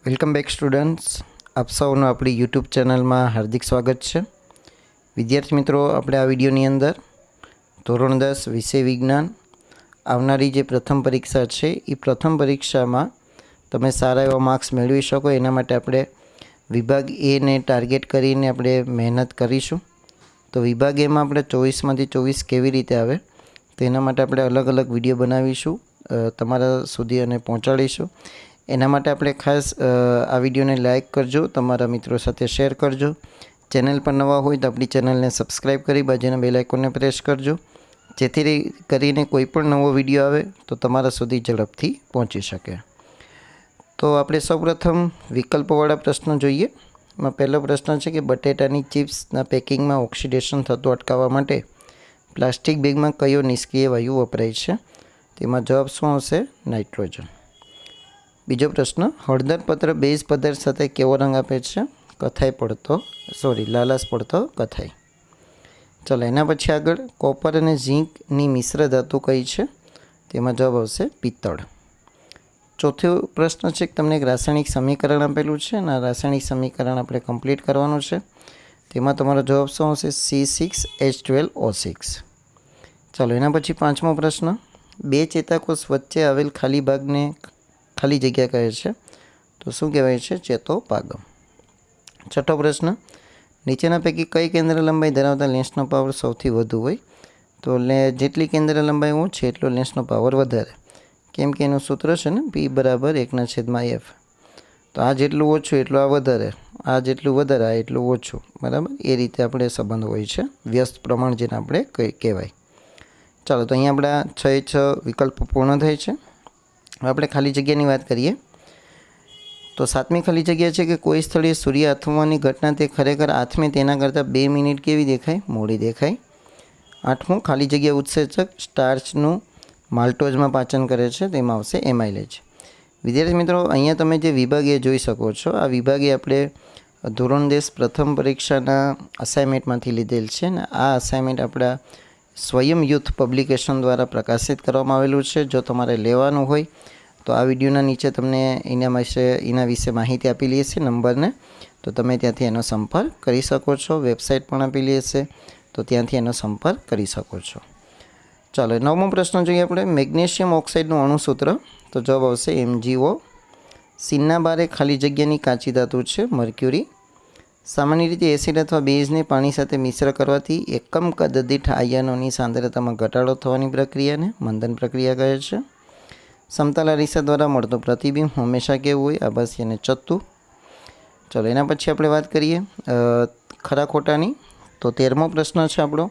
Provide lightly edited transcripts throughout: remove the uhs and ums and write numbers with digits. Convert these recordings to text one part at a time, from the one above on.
Welcome back students, આપ સૌનું આપણી યુટ્યુબ ચેનલમાં હાર્દિક સ્વાગત છે. વિદ્યાર્થી મિત્રો, આપણે આ વિડીયોની અંદર ધોરણ 10 વિષય વિજ્ઞાન આવનારી જે પ્રથમ પરીક્ષા છે એ પ્રથમ પરીક્ષામાં તમે સારા એવા માર્ક્સ મેળવી શકો એના માટે આપણે વિભાગ એને ટાર્ગેટ કરીને આપણે મહેનત કરીશું. તો વિભાગ એમાં આપણે 24માંથી 24 કેવી રીતે આવે તો એના માટે આપણે અલગ અલગ વિડીયો બનાવીશું, તમારા સુધી અને પહોંચાડીશું. એના માટે આપણે ખાસ આ વિડીયોને લાઇક કરજો, તમારા મિત્રો સાથે શેર કરજો. ચેનલ પર નવા હોય તો આપણી ચેનલને સબસ્ક્રાઈબ કરી બાજુના બેલ આઇકોનને પ્રેસ કરજો, જેથી કરીને કોઈ પણ નવો વિડીયો આવે તો તમારા સુધી ઝડપથી પહોંચી શકે. તો આપણે સૌપ્રથમ વિકલ્પોવાળા પ્રશ્નો જોઈએ. એમાં પહેલો પ્રશ્ન છે કે બટેટાની ચિપ્સના પેકિંગમાં ઓક્સિડેશન થતું અટકાવવા માટે પ્લાસ્ટિક બેગમાં કયો નિષ્ક્રિય વાયુ વપરાય છે? તેમાં જવાબ શું આવશે? નાઇટ્રોજન. બીજો પ્રશ્ન, હળદર પત્ર બેઝ પદાર્થ સાથે કેવો રંગ આપે છે? લાલાશ પડતો કથાઈ. ચાલો એના પછી આગળ, કોપર અને ઝીંકની મિશ્ર ધાતુ કઈ છે? તેમાં જવાબ આવશે પિત્તળ. ચોથો પ્રશ્ન છે કે તમને એક રાસાયણિક સમીકરણ આપેલું છે અને આ રાસાયણિક સમીકરણ આપણે કમ્પ્લીટ કરવાનું છે. તેમાં તમારો જવાબ શું આવશે? C6H12O6. ચાલો એના પછી પાંચમો પ્રશ્ન, બે ચેતાકોષ વચ્ચે આવેલ ખાલી જગ્યા કહે છે તો શું કહેવાય છે? ચેતોપાગમ. છઠ્ઠો પ્રશ્ન, નીચેના પૈકી કઈ કેન્દ્ર લંબાઈ ધરાવતા લેન્સનો પાવર સૌથી વધુ હોય? તો જેટલી કેન્દ્ર લંબાઈ ઓછી એટલો લેન્સનો પાવર વધારે, કેમ કે એનું સૂત્ર છે ને P = 1/f. તો આ જેટલું ઓછું એટલું આ વધારે, આ જેટલું વધારે આ એટલું ઓછું, બરાબર? એ રીતે આપણે સંબંધ હોય છે, વ્યસ્ત પ્રમાણ જેને આપણે કહેવાય. ચાલો, તો અહીંયા આપણા 6 વિકલ્પો પૂર્ણ થાય છે. હવે આપણે ખાલી જગ્યાની વાત કરીએ તો સાતમી ખાલી જગ્યા છે કે કોઈ સ્થળે સૂર્ય આથમવાની ઘટના તે ખરેખર આથમે તેના કરતાં 2 મિનિટ કેવી દેખાય? મોડી દેખાય. આઠમું, ખાલી જગ્યા ઉત્સેચક સ્ટાર્ચનું માલ્ટોઝમાં પાચન કરે છે, તેમાં આવશે એમાઇલેજ. વિદ્યાર્થી મિત્રો, અહીંયા તમે જે વિભાગ એ જોઈ શકો છો, આ વિભાગે આપણે ધોરણ 10 પ્રથમ પરીક્ષાના અસાઇનમેન્ટમાંથી લીધેલ છે ને આ અસાઇનમેન્ટ આપણા સ્વયં યુથ પબ્લિકેશન દ્વારા પ્રકાશિત કરવામાં આવેલું છે. જો તમારે લેવાનું હોય તો આ વિડીયોના નીચે તમને એના વિશે માહિતી આપેલી હશે નંબરને, તો તમે ત્યાંથી એનો સંપર્ક કરી શકો છો. વેબસાઇટ પણ આપેલી હશે તો ત્યાંથી એનો સંપર્ક કરી શકો છો. ચાલો, નવમો પ્રશ્ન જોઈએ આપણે. મેગ્નેશિયમ ઓક્સાઇડનું અણુસૂત્ર, તો જવાબ આવશે MgO. સીનના બારે ખાલી જગ્યાની કાચી ધાતુ છે મર્ક્યુરી. સામાન્ય રીતે એસિડ અથવા બેઝને પાણી સાથે મિશ્ર કરવાથી એકમ કદ દીઠ આયનોની સાંદ્રતામાં ઘટાડો થવાની પ્રક્રિયાને મંદન પ્રક્રિયા કહે છે. સમતલ અરીસા દ્વારા મળતું પ્રતિબિંબ હંમેશા કેવું હોય? આભાસી અને ચત્તુ. ચલો એના પછી આપણે વાત કરીએ ખરા ખોટાની. તો 13મો પ્રશ્ન છે આપણો,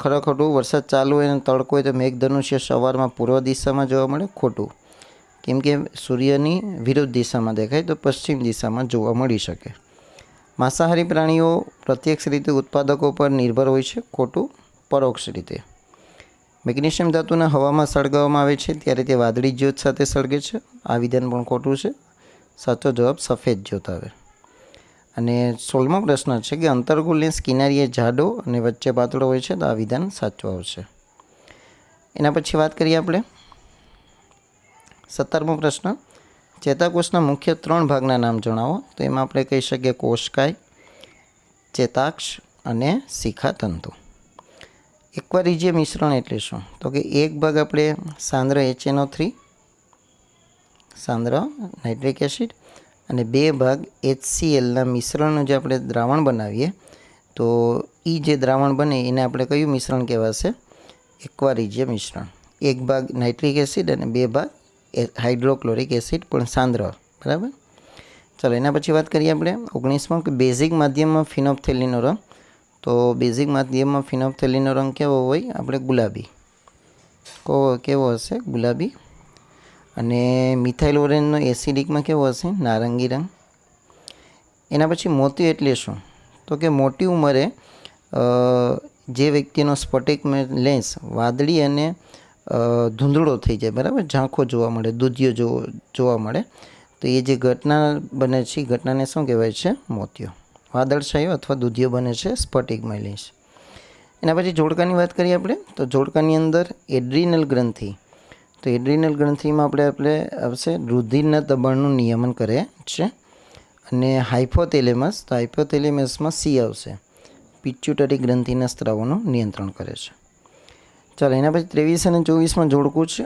ખરા ખોટું. વરસાદ ચાલુ હોય અને તડકો હોય તો મેઘધનુષ્ય સવારમાં પૂર્વ દિશામાં જોવા મળે. ખોટું, કેમ કે સૂર્યની વિરુદ્ધ દિશામાં દેખાય તો પશ્ચિમ દિશામાં જોવા મળી શકે. માંસાહારી પ્રાણીઓ પ્રત્યક્ષ રીતે ઉત્પાદકો પર નિર્ભર હોય છે. ખોટું, પરોક્ષ રીતે. મેગ્નેશિયમ ધાતુને હવામાં સળગાવવામાં આવે છે ત્યારે તે વાદળી જ્યોત સાથે સળગે છે. આ વિધાન પણ ખોટું છે. સાચો જવાબ સફેદ જ્યોત આવે. અને 16મો પ્રશ્ન છે કે અંતર્ગોળ લેન્સ કિનારીએ જાડો અને વચ્ચે પાતળો હોય છે, તો આ વિધાન સાચું આવશે. એના પછી વાત કરીએ આપણે 17મો પ્રશ્ન, ચેતાકોષના મુખ્ય 3 ભાગના નામ જણાવો. તો એમાં આપણે કહી શકીએ કોષકાય, ચેતાક્ષ અને શિખાતંતુ. એક્વારીજીય મિશ્રણ એટલે શું? તો કે એક ભાગ આપણે સાંદ્ર HNO3 સાંદ્ર નાઇટ્રિક એસિડ અને 2 ભાગ HClના મિશ્રણનું જે આપણે દ્રાવણ બનાવીએ તો એ જે દ્રાવણ બને એને આપણે કયું મિશ્રણ કહેવાશે? એક્વારીજીય મિશ્રણ. 1 ભાગ નાઇટ્રિક એસિડ અને 2 ભાગ હાઇડ્રોક્લોરિક એસિડ પણ સાંદ્ર, બરાબર? ચાલો એના પછી વાત કરીએ આપણે 19મો કે બેઝિક માધ્યમમાં ફિનોપ્થેલિનનો રંગ. તો બેઝિક માધ્યમમાં ફિનોપ્થેલિનનો રંગ કેવો હોય? આપણે ગુલાબી. કેવો હશે? ગુલાબી. અને મિથાઇલ ઓરેન્જનો એસિડિકમાં કેવો હશે? નારંગી રંગ. એના પછી મોતિયો એટલે શું? તો કે મોટી ઉંમરે જે વ્યક્તિનો સ્ફટિક લેન્સ વાદળી અને ધૂંધળો થઈ જાય, બરાબર, ઝાંખો જોવા મળે, દૂધિયો જોવા મળે, તો એ જે ઘટના બને છે એ ઘટનાને શું કહેવાય છે? મોતિયો. વાદળછાયો અથવા દૂધિયો બને છે સ્ફટિકમય લેન્સ. એના પછી જોડકાની વાત કરીએ આપણે તો જોડકાની અંદર એડ્રીનલ ગ્રંથિ તો એડ્રિનલ ગ્રંથિમાં આપણે આવશે રુધિરના દબાણનું નિયમન કરે છે. અને હાઇપોથેલેમસ, તો હાઇપોથેલેમસમાં સી આવશે, પિટ્યુટરી ગ્રંથિના સ્ત્રાવોનું નિયંત્રણ કરે છે. ચાલો એના પછી 23 અને 24માં જોડકું છે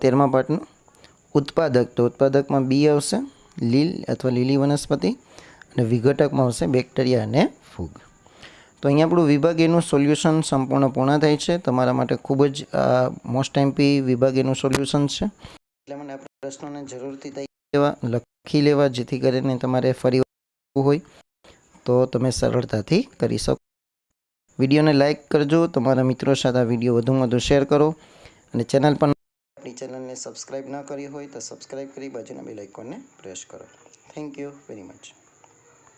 13મા પાઠનું. ઉત્પાદક, તો ઉત્પાદકમાં બી આવશે, લીલ અથવા લીલી વનસ્પતિ, અને વિઘટકમાં આવશે બેક્ટેરિયા અને ફૂગ. તો અહીંયા આપણું વિભાગ એનું સોલ્યુશન સંપૂર્ણ પૂર્ણ થાય છે. તમારા માટે ખૂબ જ મોસ્ટ એમપી વિભાગ એનું સોલ્યુશન છે. એટલે મને આ પ્રશ્નોને જરૂરથી લખી લેવા, જેથી કરીને તમારે ફરી હોય તો તમે સરળતાથી કરી શકો. વિડીયોને લાઇક કરજો, તમારા મિત્રો સાથે આ વિડીયો વધુમાં વધુ શેર કરો, અને ચેનલ પર આપણી ચેનલને સબસ્ક્રાઈબ ન કરી હોય તો સબસ્ક્રાઈબ કરી બાજુના બેલ આઇકોનને પ્રેસ કરો. Thank you very much.